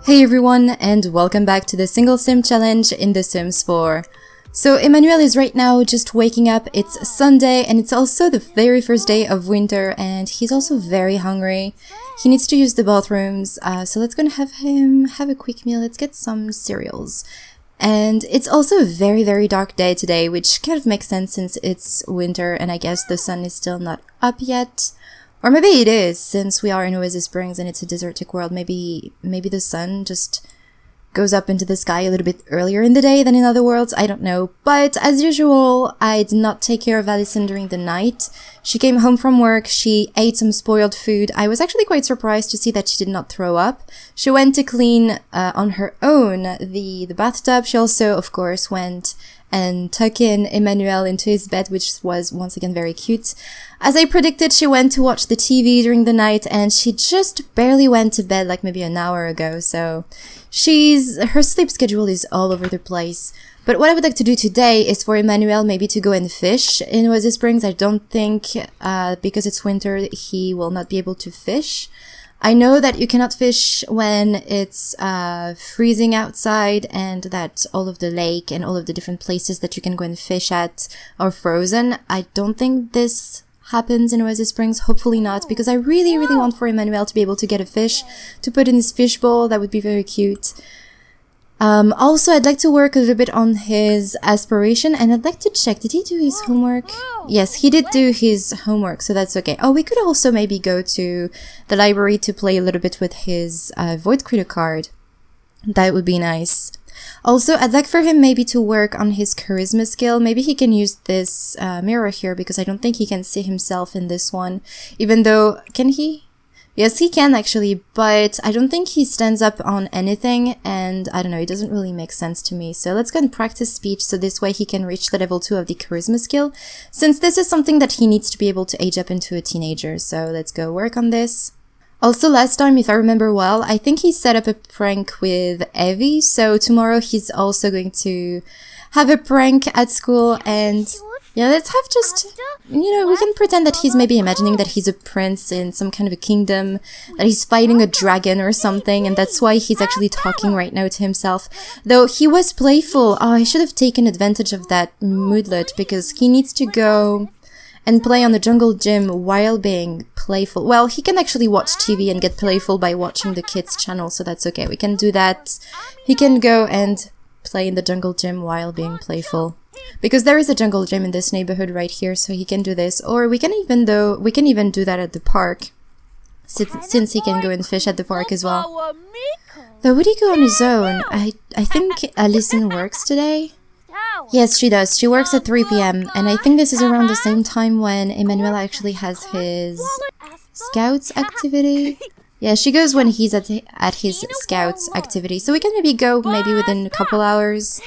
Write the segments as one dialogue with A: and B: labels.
A: Hey everyone, and welcome back to the single sim challenge in The Sims 4. So Emmanuel is right now just waking up. It's Sunday and it's also the very first day of winter, and he's also very hungry. He needs to use the bathrooms, so let's go have him have a quick meal. Let's get some cereals. And it's also a very dark day today, which kind of makes sense since it's winter and I guess the sun is still not up yet. Or maybe it is, since we are in Oasis Springs and it's a desertic world. Maybe the sun just goes up into the sky a little bit earlier in the day than in other worlds. I don't know. But as usual, I did not take care of Allison during the night. She came home from work. She ate some spoiled food. I was actually quite surprised to see that she did not throw up. She went to clean on her own the bathtub. She also, of course, went and tuck in Emmanuel into his bed, which was once again very cute. As I predicted, she went to watch the TV during the night and she just barely went to bed like maybe an hour ago, so her sleep schedule is all over the place. But what I would like to do today is for Emmanuel maybe to go and fish in Oasis Springs. I don't think, because it's winter, he will not be able to fish. I know that you cannot fish when it's freezing outside and that all of the lake and all of the different places that you can go and fish at are frozen. I don't think this happens in Oasis Springs. Hopefully not, because I really want for Emmanuel to be able to get a fish to put in his fish bowl. That would be very cute. Also, I'd like to work a little bit on his aspiration, and I'd like to check, did he do his homework? Yes, he did do his homework, so that's okay. Oh, we could also maybe go to the library to play a little bit with his Void Critter card. That would be nice. Also, I'd like for him maybe to work on his charisma skill. Maybe he can use this mirror here, because I don't think he can see himself in this one. Even though, can he? Yes, he can actually, but I don't think he stands up on anything, and I don't know, it doesn't really make sense to me. So let's go and practice speech, so this way he can reach the level 2 of the charisma skill, since this is something that he needs to be able to age up into a teenager. So let's go work on this. Also, last time, if I remember well, I think he set up a prank with Evie, so tomorrow he's also going to have a prank at school, and yeah, let's have just, we can pretend that he's maybe imagining that he's a prince in some kind of a kingdom, that he's fighting a dragon or something, and that's why he's actually talking right now to himself. Though he was playful. Oh, I should have taken advantage of that moodlet, because he needs to go and play on the jungle gym while being playful. Well, he can actually watch TV and get playful by watching the kids channel, so that's okay. We can do that. He can go and play in the jungle gym while being playful. Because there is a jungle gym in this neighborhood right here, so he can do this. Or we can even do that at the park, since he can go and fish at the park as well. Though would he go on his own? I think Allison works today. Yes, she does. She works at 3 p.m. and I think this is around the same time when Emmanuel actually has his Scouts activity. Yeah, she goes when he's at his Scouts activity, so we can maybe go within a couple hours.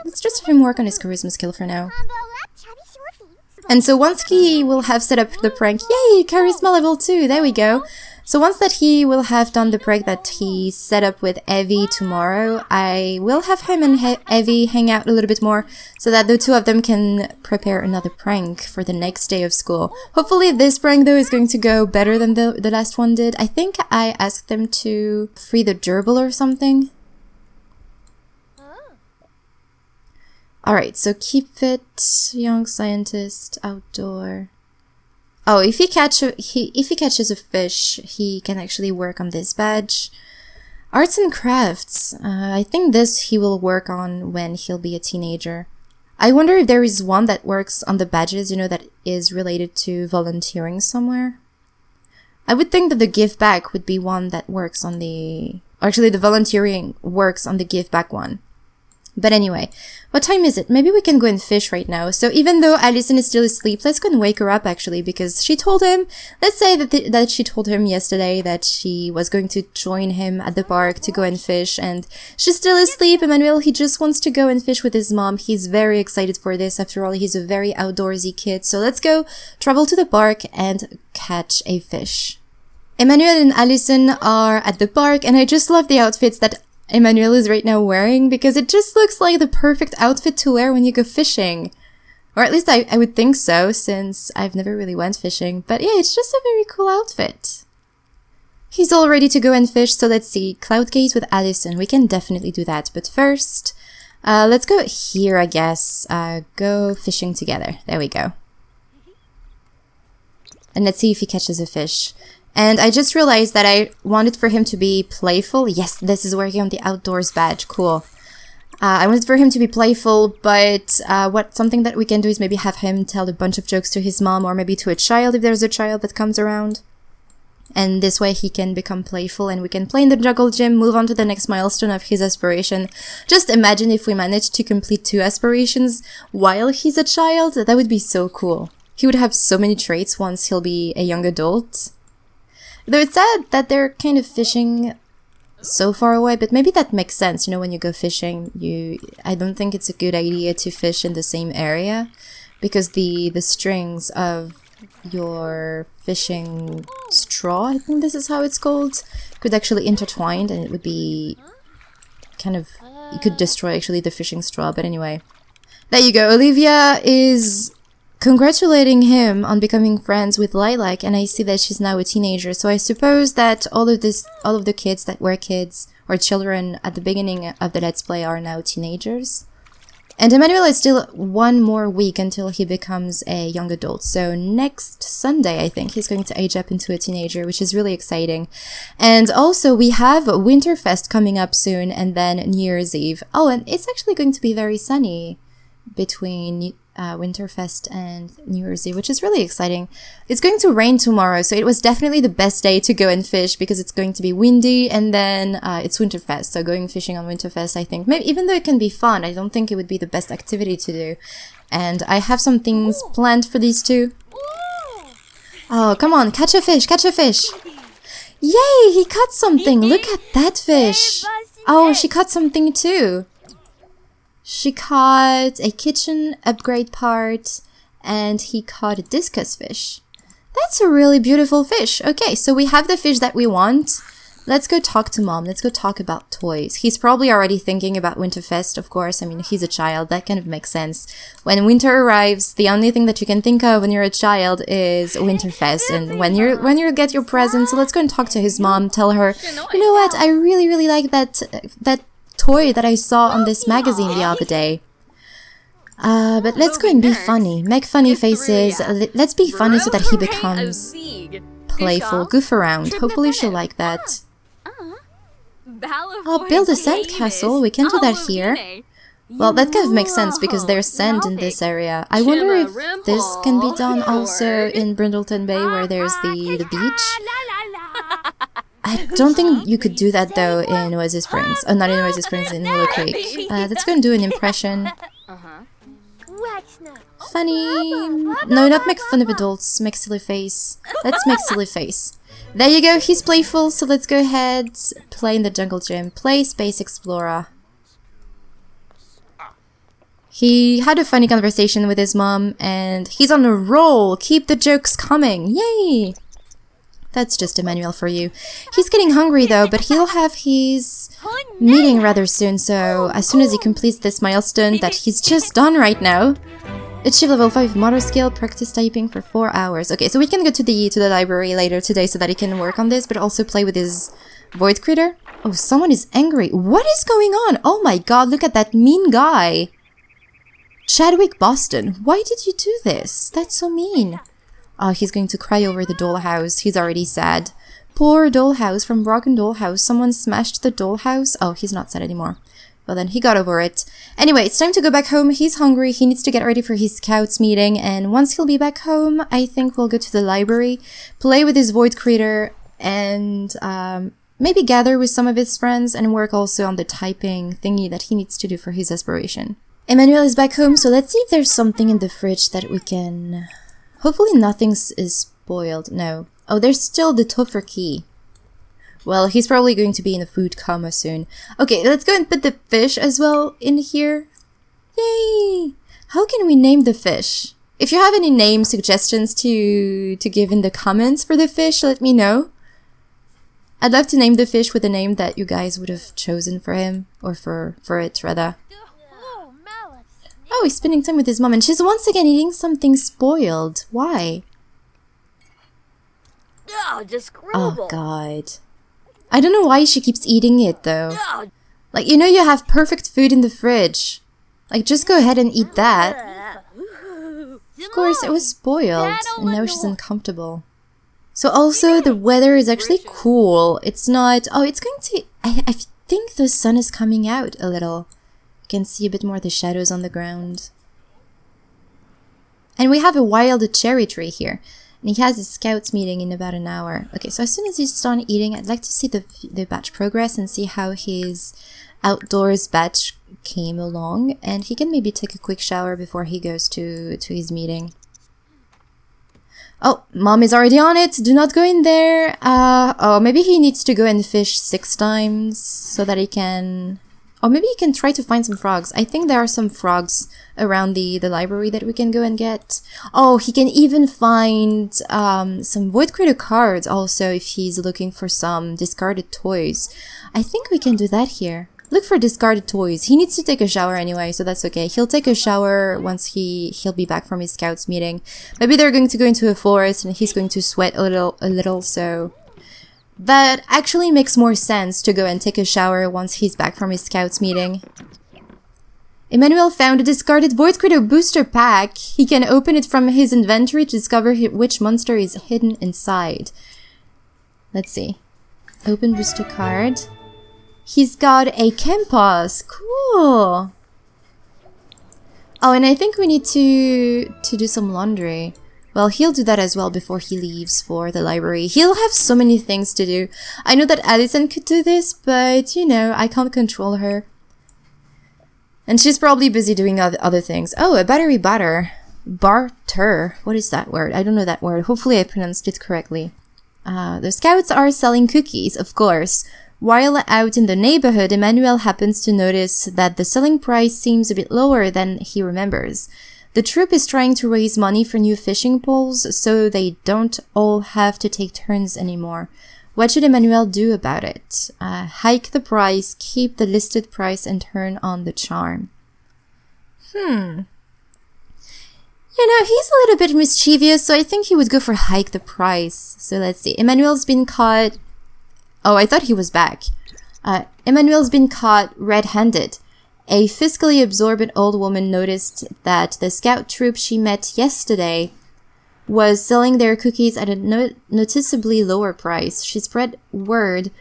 A: Let's just have him work on his charisma skill for now. And so once he will have set up the prank, yay, charisma level 2, there we go. So once that he will have done the prank that he set up with Evie tomorrow, I will have him and Evie hang out a little bit more so that the two of them can prepare another prank for the next day of school. Hopefully this prank though is going to go better than the last one did. I think I asked them to free the gerbil or something. Alright, so keep fit, young scientist, outdoor. Oh, if he catches a fish, he can actually work on this badge. Arts and crafts. I think this he will work on when he'll be a teenager. I wonder if there is one that works on the badges, that is related to volunteering somewhere. I would think that the give back would be one that works on the... Actually, the volunteering works on the give back one. But anyway, what time is it? Maybe we can go and fish right now. So even though Allison is still asleep, let's go and wake her up actually, because she told him, let's say that she told him yesterday that she was going to join him at the park to go and fish, and she's still asleep. Emmanuel, he just wants to go and fish with his mom. He's very excited for this. After all, he's a very outdoorsy kid. So let's go travel to the park and catch a fish. Emmanuel and Allison are at the park, and I just love the outfits that Emmanuel is right now wearing, because it just looks like the perfect outfit to wear when you go fishing. Or at least I would think so, since I've never really went fishing. But yeah, it's just a very cool outfit. He's all ready to go and fish, so let's see. Cloud Gate with Allison. We can definitely do that. But first, let's go here, I guess. Go fishing together. There we go. And let's see if he catches a fish. And I just realized that I wanted for him to be playful. Yes, this is working on the outdoors badge. Cool. I wanted for him to be playful, but something that we can do is maybe have him tell a bunch of jokes to his mom, or maybe to a child if there's a child that comes around. And this way he can become playful and we can play in the jungle gym, move on to the next milestone of his aspiration. Just imagine if we managed to complete 2 aspirations while he's a child. That would be so cool. He would have so many traits once he'll be a young adult. Though it's sad that they're kind of fishing so far away, but maybe that makes sense. You know, when you go fishing, I don't think it's a good idea to fish in the same area, because the strings of your fishing straw, I think this is how it's called, could actually intertwine, and it would be kind of, you could destroy actually the fishing straw. But anyway, there you go. Olivia is congratulating him on becoming friends with Lilac, and I see that she's now a teenager. So I suppose that all of the kids that were kids or children at the beginning of the Let's Play are now teenagers. And Emmanuel is still 1 more week until he becomes a young adult. So next Sunday, I think, he's going to age up into a teenager, which is really exciting. And also, we have Winterfest coming up soon, and then New Year's Eve. Oh, and it's actually going to be very sunny between Winterfest and New Year's Eve, which is really exciting. It's going to rain tomorrow, so it was definitely the best day to go and fish because it's going to be windy, and then it's Winterfest, so going fishing on Winterfest, I think, maybe even though it can be fun, I don't think it would be the best activity to do. And I have some things planned for these two. Oh, come on, catch a fish, catch a fish! Yay, he caught something! Look at that fish! Oh, she caught something too! She caught a kitchen upgrade part, and he caught a discus fish. That's a really beautiful fish. Okay, so we have the fish that we want. Let's go talk to Mom. Let's go talk about toys. He's probably already thinking about Winterfest, of course. I mean, he's a child. That kind of makes sense. When winter arrives, the only thing that you can think of when you're a child is Winterfest, and when you get your present. So let's go and talk to his mom. Tell her, you know what? I really like that toy that I saw on this magazine the other day. But let's go and be funny. Make funny faces. Let's be funny so that he becomes playful. Goof around. Hopefully she'll like that. Oh, build a sand castle. We can do that here. Well, that kind of makes sense because there's sand in this area. I wonder if this can be done also in Brindleton Bay, where there's the beach. I don't think you could do that though in Oasis Springs. Oh, not in Oasis Springs, in Willow Creek. Let's go and do an impression. Funny. No, not make fun of adults. Make silly face. Let's make silly face. There you go, he's playful, so let's go ahead, play in the jungle gym. Play Space Explorer. He had a funny conversation with his mom, and he's on a roll. Keep the jokes coming. Yay! That's just Emmanuel for you. He's getting hungry though, but he'll have his meeting rather soon, so as soon as he completes this milestone that he's just done right now. Achieve level 5 motor skill, practice typing for 4 hours. Okay, so we can go to the library later today so that he can work on this, but also play with his void critter. Oh, someone is angry. What is going on? Oh my god, look at that mean guy. Chadwick Boston, why did you do this? That's so mean. Oh, he's going to cry over the dollhouse. He's already sad. Poor dollhouse from Broken Dollhouse. Someone smashed the dollhouse. Oh, he's not sad anymore. Well, then he got over it. Anyway, it's time to go back home. He's hungry. He needs to get ready for his scouts meeting. And once he'll be back home, I think we'll go to the library, play with his void creator, and maybe gather with some of his friends and work also on the typing thingy that he needs to do for his aspiration. Emmanuel is back home, so let's see if there's something in the fridge that we can... Hopefully nothing is spoiled. No. Oh, there's still the tofurkey. Well, he's probably going to be in a food coma soon. Okay, let's go and put the fish as well in here. Yay! How can we name the fish? If you have any name suggestions to give in the comments for the fish, let me know. I'd love to name the fish with a name that you guys would have chosen for him, or for it rather. Oh, he's spending time with his mom, and she's once again eating something spoiled. Why? Oh, God. I don't know why she keeps eating it, though. Like, you know you have perfect food in the fridge. Like, just go ahead and eat that. Of course, it was spoiled, and now she's uncomfortable. So also, the weather is actually cool. It's not... Oh, it's going to... I think the sun is coming out a little. You can see a bit more of the shadows on the ground. And we have a wild cherry tree here. And he has his scouts meeting in about an hour. Okay, so as soon as he's done eating, I'd like to see the batch progress and see how his outdoors batch came along. And he can maybe take a quick shower before he goes to his meeting. Oh, mom is already on it. Do not go in there. Oh, maybe he needs to go and fish 6 times so that he can... Or maybe he can try to find some frogs. I think there are some frogs around the library that we can go and get. Oh, he can even find some Void Critter cards also if he's looking for some discarded toys. I think we can do that here. Look for discarded toys. He needs to take a shower anyway, so that's okay. He'll take a shower once he'll be back from his scouts meeting. Maybe they're going to go into a forest and he's going to sweat a little, so... That actually makes more sense to go and take a shower once he's back from his scouts meeting. Emmanuel found a discarded Void Critter booster pack. He can open it from his inventory to discover which monster is hidden inside. Let's see. Open booster card. He's got a Campos. Cool. Oh, and I think we need to do some laundry. Well, he'll do that as well before he leaves for the library. He'll have so many things to do. I know that Addison could do this, but, you know, I can't control her. And she's probably busy doing other things. Oh, a battery batter. Barter. What is that word? I don't know that word. Hopefully I pronounced it correctly. The scouts are selling cookies, of course. While out in the neighborhood, Emmanuel happens to notice that the selling price seems a bit lower than he remembers. The troop is trying to raise money for new fishing poles, so they don't all have to take turns anymore. What should Emmanuel do about it? Hike the price, keep the listed price, and turn on the charm. You know, he's a little bit mischievous, so I think he would go for hike the price. So let's see. Emmanuel's been caught... Oh, I thought he was back. Emmanuel's been caught red-handed. A fiscally absorbent old woman noticed that the scout troop she met yesterday was selling their cookies at a noticeably lower price. She spread word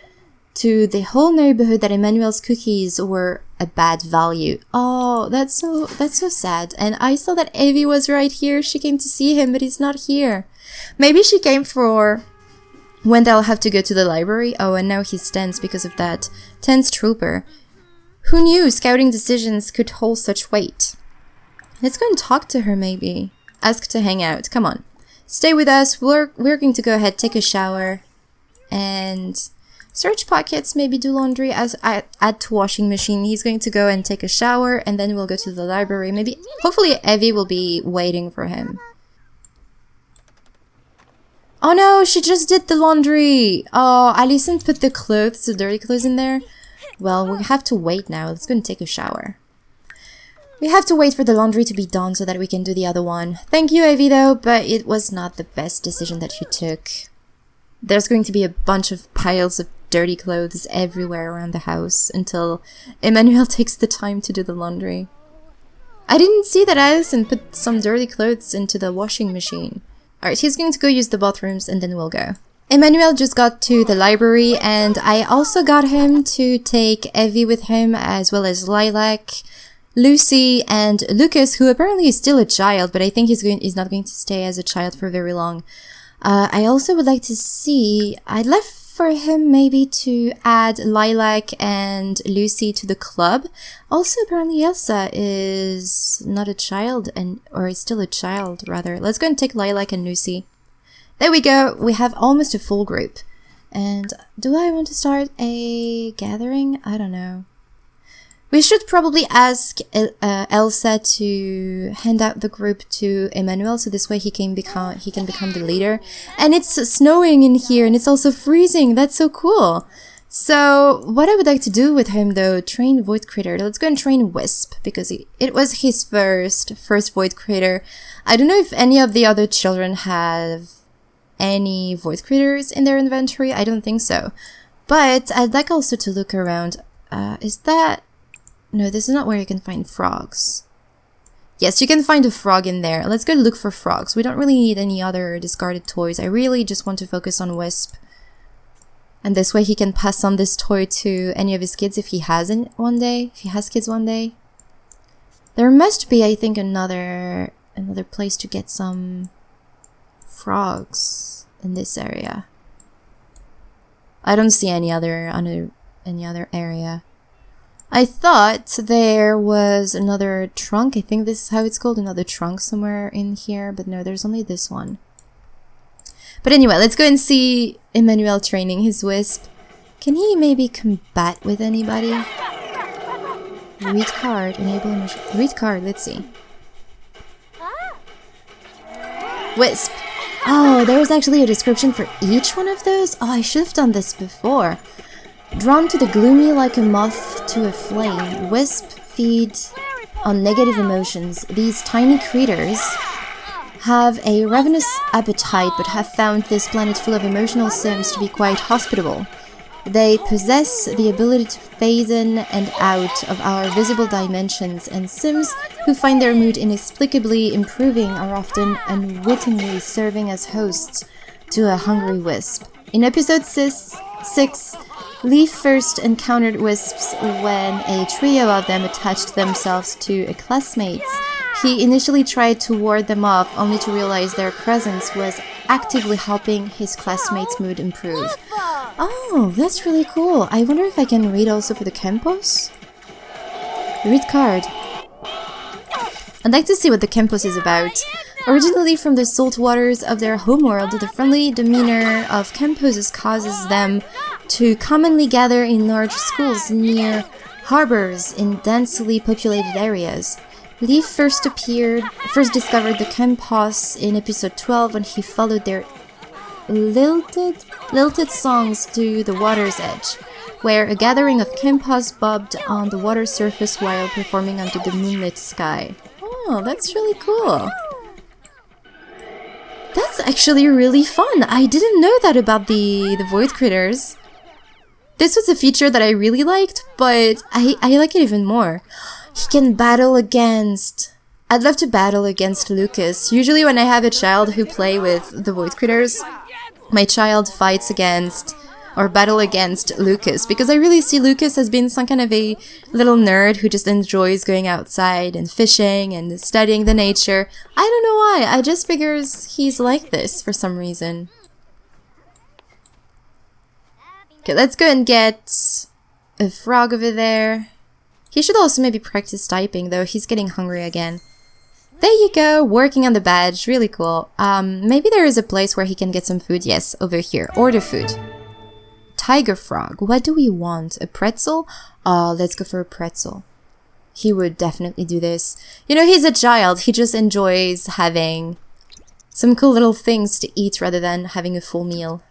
A: to the whole neighborhood that Emmanuel's cookies were a bad value. Oh, that's so sad. And I saw that Evie was right here. She came to see him, but he's not here. Maybe she came for when they'll have to go to the library. Oh, and now he's tense because of that tense trooper. Who knew scouting decisions could hold such weight? Let's go and talk to her, maybe. Ask to hang out. Come on. Stay with us. We're going to go ahead, take a shower, and search pockets, maybe do laundry, add to washing machine. He's going to go and take a shower, and then we'll go to the library. Maybe, hopefully Evie will be waiting for him. Oh no, she just did the laundry. Oh, Alison put the dirty clothes in there. Well, we have to wait now. Let's go and take a shower. We have to wait for the laundry to be done so that we can do the other one. Thank you, Evie, though, but it was not the best decision that you took. There's going to be a bunch of piles of dirty clothes everywhere around the house until Emmanuel takes the time to do the laundry. I didn't see that Alison put some dirty clothes into the washing machine. Alright, he's going to go use the bathrooms and then we'll go. Emmanuel just got to the library and I also got him to take Evie with him as well as Lilac, Lucy, and Lucas, who apparently is still a child, but I think he's not going to stay as a child for very long. I also would like to see... I'd love for him maybe to add Lilac and Lucy to the club. Also, apparently Elsa is not a child, or is still a child, rather. Let's go and take Lilac and Lucy. There we go. We have almost a full group. And do I want to start a gathering? I don't know. We should probably ask Elsa to hand out the group to Emmanuel, so this way he can become the leader. And it's snowing in here, and it's also freezing. That's so cool. So what I would like to do with him, though, train Void Critter. Let's go and train Wisp, because it was his first Void Critter. I don't know if any of the other children have any void critters in their inventory. I don't think so. But I'd like also to look around. Is that... No, this is not where you can find frogs. Yes, you can find a frog in there. Let's go look for frogs. We don't really need any other discarded toys. I really just want to focus on Wisp. And this way he can pass on this toy to any of his kids if he hasn't one day. If he has kids one day. There must be, I think, another place to get some frogs in this area. I don't see any other area. I thought there was another trunk. I think this is how it's called, another trunk somewhere in here. But no, there's only this one. But anyway, let's go and see Emmanuel training his Wisp. Can he maybe combat with anybody? Read card, enable emotion. Read card, let's see. Wisp. Oh, there's actually a description for each one of those? Oh, I should have done this before. Drawn to the gloomy like a moth to a flame, Wisp feeds on negative emotions. These tiny creatures have a ravenous appetite but have found this planet full of emotional sims to be quite hospitable. They possess the ability to phase in and out of our visible dimensions, and sims who find their mood inexplicably improving are often unwittingly serving as hosts to a hungry Wisp. In episode 6, Leaf first encountered Wisps when a trio of them attached themselves to a classmate. He initially tried to ward them off, only to realize their presence was actively helping his classmates' mood improve. Oh, that's really cool. I wonder if I can read also for the campus? Read card. I'd like to see what the campus is about. Originally from the salt waters of their homeworld, the friendly demeanor of campuses causes them to commonly gather in large schools near harbors in densely populated areas. Leaf first discovered the campus in episode 12 when he followed their lilted songs to the water's edge, where a gathering of campus bobbed on the water surface while performing under the moonlit sky. Oh, that's really cool. That's actually really fun. I didn't know that about the void critters. This was a feature that I really liked, but I like it even more. He can battle against... I'd love to battle against Lucas. Usually when I have a child who play with the void critters, my child fights against or battle against Lucas, because I really see Lucas as being some kind of a little nerd who just enjoys going outside and fishing and studying the nature. I don't know why, I just figures he's like this for some reason. Okay, let's go and get a frog over there. He should also maybe practice typing, though. He's getting hungry again. There you go, working on the badge. Really cool. Maybe there is a place where he can get some food. Yes, over here. Order food. Tiger frog. What do we want? A pretzel? Let's go for a pretzel. He would definitely do this. You know, he's a child. He just enjoys having some cool little things to eat rather than having a full meal.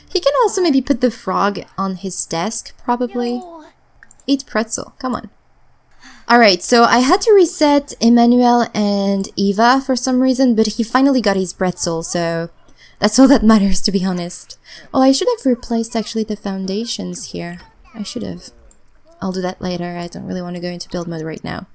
A: He can also maybe put the frog on his desk, probably. Eat pretzel, come on. Alright, so I had to reset Emmanuel and Eva for some reason, but he finally got his pretzel, so that's all that matters, to be honest. Oh, I should have replaced actually the foundations here. I should have. I'll do that later. I don't really want to go into build mode right now.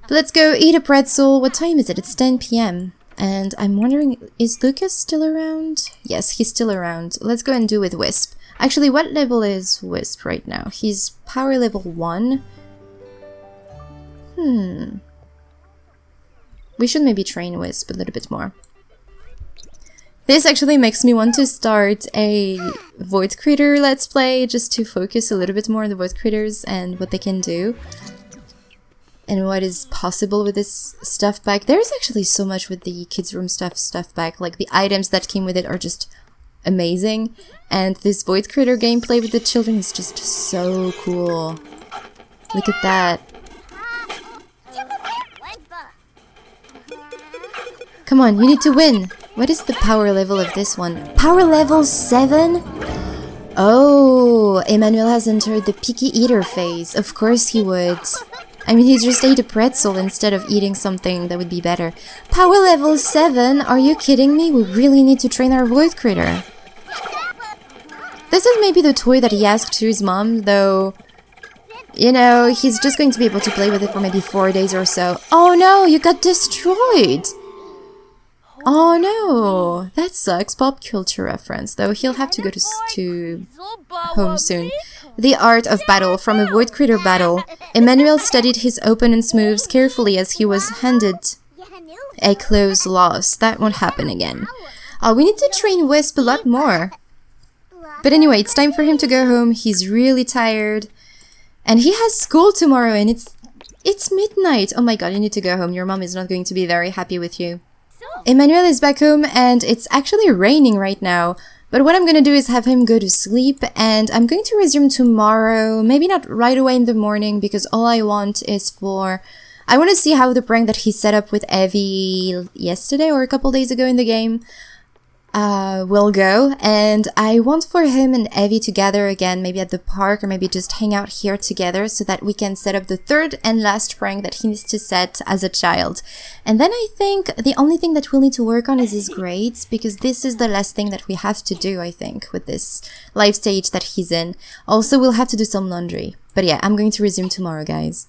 A: But let's go eat a pretzel. What time is it? It's 10 p.m. And I'm wondering, is Lucas still around? Yes, he's still around. Let's go and do with Wisp. Actually, what level is Wisp right now? He's power level 1. We should maybe train Wisp a little bit more. This actually makes me want to start a Void Critter Let's Play, just to focus a little bit more on the Void Critters and what they can do. And what is possible with this stuff pack. There's actually so much with the kids room stuff pack. Like the items that came with it are just amazing. And this Void Critter gameplay with the children is just so cool. Look at that. Come on, you need to win. What is the power level of this one? Power level 7? Oh, Emmanuel has entered the picky eater phase. Of course he would. I mean, he just ate a pretzel instead of eating something that would be better. Power level 7? Are you kidding me? We really need to train our void critter. This is maybe the toy that he asked to his mom, though, you know, he's just going to be able to play with it for maybe 4 days or so. Oh no, you got destroyed! Oh no, that sucks. Pop culture reference, though he'll have to go to home soon. The art of battle. From a void critter battle, Emmanuel studied his opponent's moves carefully as he was handed a close loss. That won't happen again. We need to train Wisp a lot more. But anyway, it's time for him to go home. He's really tired. And he has school tomorrow and it's midnight. Oh my god, you need to go home. Your mom is not going to be very happy with you. Emmanuel is back home and it's actually raining right now. But what I'm gonna do is have him go to sleep and I'm going to resume tomorrow. Maybe not right away in the morning because all I want is I want to see how the prank that he set up with Evie yesterday or a couple days ago in the game will go, and I want for him and Evie to gather again, maybe at the park or maybe just hang out here together so that we can set up the third and last prank that he needs to set as a child. And then I think the only thing that we'll need to work on is his grades, because this is the last thing that we have to do, I think, with this life stage that he's in. Also, we'll have to do some laundry. But yeah, I'm going to resume tomorrow, guys.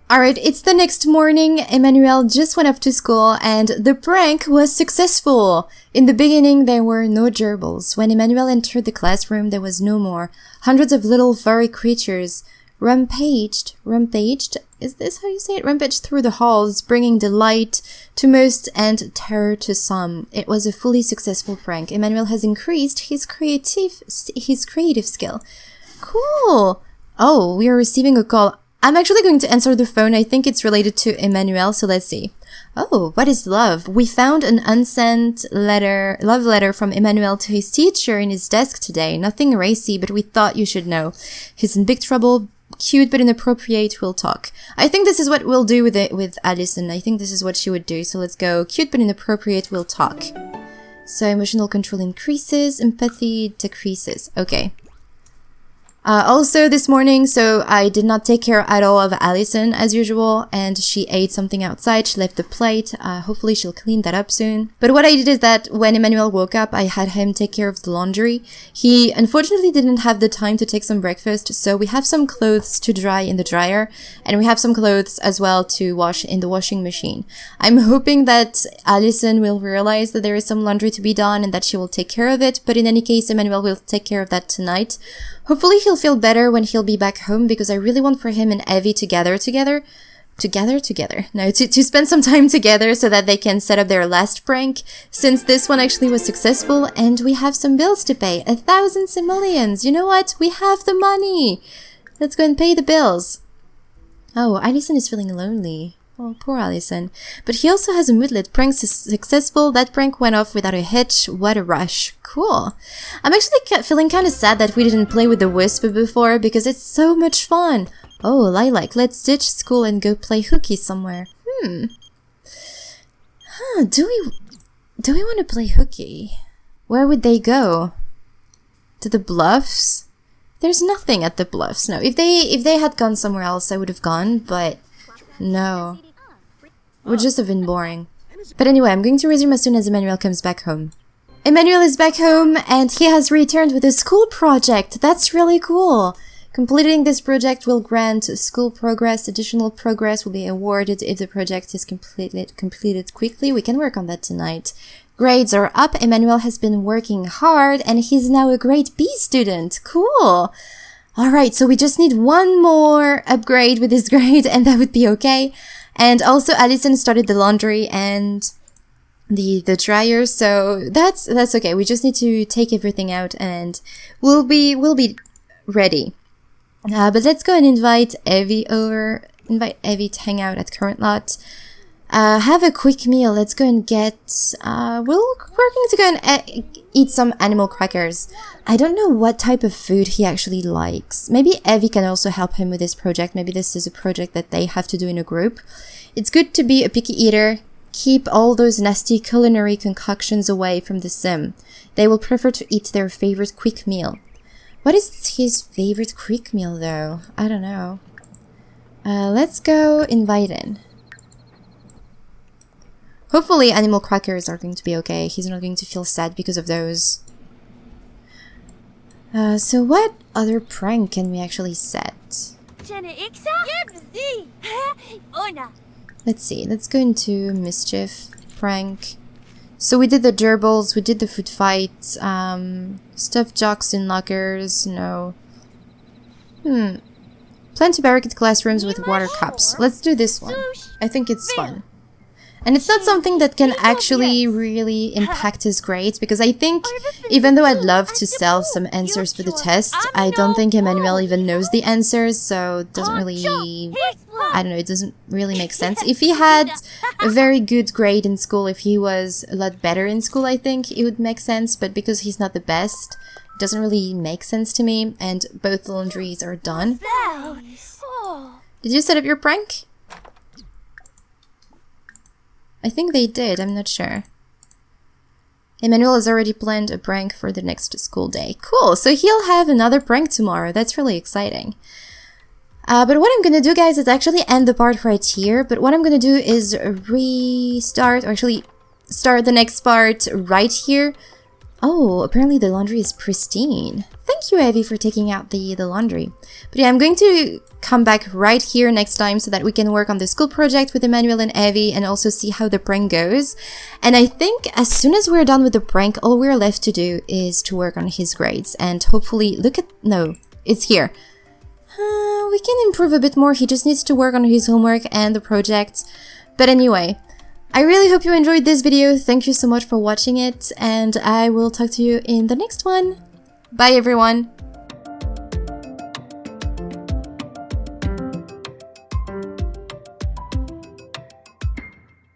A: Alright, it's the next morning. Emmanuel just went off to school and the prank was successful. In the beginning, there were no gerbils. When Emmanuel entered the classroom, there was no more. Hundreds of little furry creatures rampaged, is this how you say it? Rampaged through the halls, bringing delight to most and terror to some. It was a fully successful prank. Emmanuel has increased his creative skill. Cool! Oh, we are receiving a call. I'm actually going to answer the phone. I think it's related to Emmanuel, so let's see. Oh, what is love? We found an unsent love letter from Emmanuel to his teacher in his desk today. Nothing racy, but we thought you should know. He's in big trouble. Cute but inappropriate. We'll talk. I think this is what we'll do with Allison. I think this is what she would do. So let's go. Cute but inappropriate. We'll talk. So emotional control increases. Empathy decreases. Okay. Also this morning, so I did not take care at all of Allison as usual, and she ate something outside. She left the plate. Hopefully she'll clean that up soon. But what I did is that when Emmanuel woke up, I had him take care of the laundry. He unfortunately didn't have the time to take some breakfast, so we have some clothes to dry in the dryer, and we have some clothes as well to wash in the washing machine. I'm hoping that Allison will realize that there is some laundry to be done and that she will take care of it, but in any case, Emmanuel will take care of that tonight. Hopefully he'll feel better when he'll be back home, because I really want for him and Evie to spend some time together so that they can set up their last prank, since this one actually was successful and we have some bills to pay. 1,000 simoleons. You know what? We have the money. Let's go and pay the bills. Oh, Allison is feeling lonely. Oh, poor Allison. But he also has a moodlet. Prank successful. That prank went off without a hitch. What a rush. Cool. I'm actually feeling kind of sad that we didn't play with the Wisp before, because it's so much fun. Oh, Lilac, let's ditch school and go play hooky somewhere. Do we want to play hooky? Where would they go? To the bluffs? There's nothing at the bluffs. No, if they had gone somewhere else, I would have gone, but no. Would just have been boring. But anyway, I'm going to resume as soon as Emmanuel comes back home. Emmanuel is back home and he has returned with a school project. That's really cool. Completing this project will grant school progress. Additional progress will be awarded if the project is completed quickly. We can work on that tonight. Grades are up. Emmanuel has been working hard and he's now a grade B student. Cool. Alright, so we just need one more upgrade with his grade and that would be okay. And also Allison started the laundry and the dryer, so that's okay. We just need to take everything out and we'll be ready. But let's go and invite Evie over. Invite Evie to hang out at Current Lot. Have a quick meal. Let's go and get we're going to go and eat some animal crackers. I don't know what type of food he actually likes. Maybe Evie can also help him with this project. Maybe this is a project that they have to do in a group. It's good to be a picky eater. Keep all those nasty culinary concoctions away from the sim. They will prefer to eat their favorite quick meal. What is his favorite quick meal though? I don't know. Let's go invite in. Hopefully animal crackers are going to be okay. He's not going to feel sad because of those. So what other prank can we actually set? Let's see, let's go into mischief prank. So we did the gerbils, we did the food fight, stuffed jocks in lockers, no. Plan to barricade classrooms with water cups. Let's do this one. I think it's fun. And it's not something that can actually really impact his grades, because I think, even though I'd love to sell some answers for the test, I don't think Emmanuel even knows the answers, so it doesn't really, I don't know, it doesn't really make sense. If he had a very good grade in school, if he was a lot better in school, I think it would make sense, but because he's not the best, it doesn't really make sense to me, and both laundries are done. Did you set up your prank? I think they did, I'm not sure. Emmanuel has already planned a prank for the next school day. Cool, so he'll have another prank tomorrow. That's really exciting. But what I'm gonna do, guys, is actually end the part right here. But what I'm gonna do is restart, or actually start the next part right here. Oh, apparently the laundry is pristine. Thank you, Evie, for taking out the laundry. But yeah, I'm going to come back right here next time so that we can work on the school project with Emmanuel and Evie and also see how the prank goes. And I think as soon as we're done with the prank, all we're left to do is to work on his grades. And hopefully, look at... No, it's here. We can improve a bit more. He just needs to work on his homework and the project. But anyway... I really hope you enjoyed this video. Thank you so much for watching it, and I will talk to you in the next one. Bye everyone!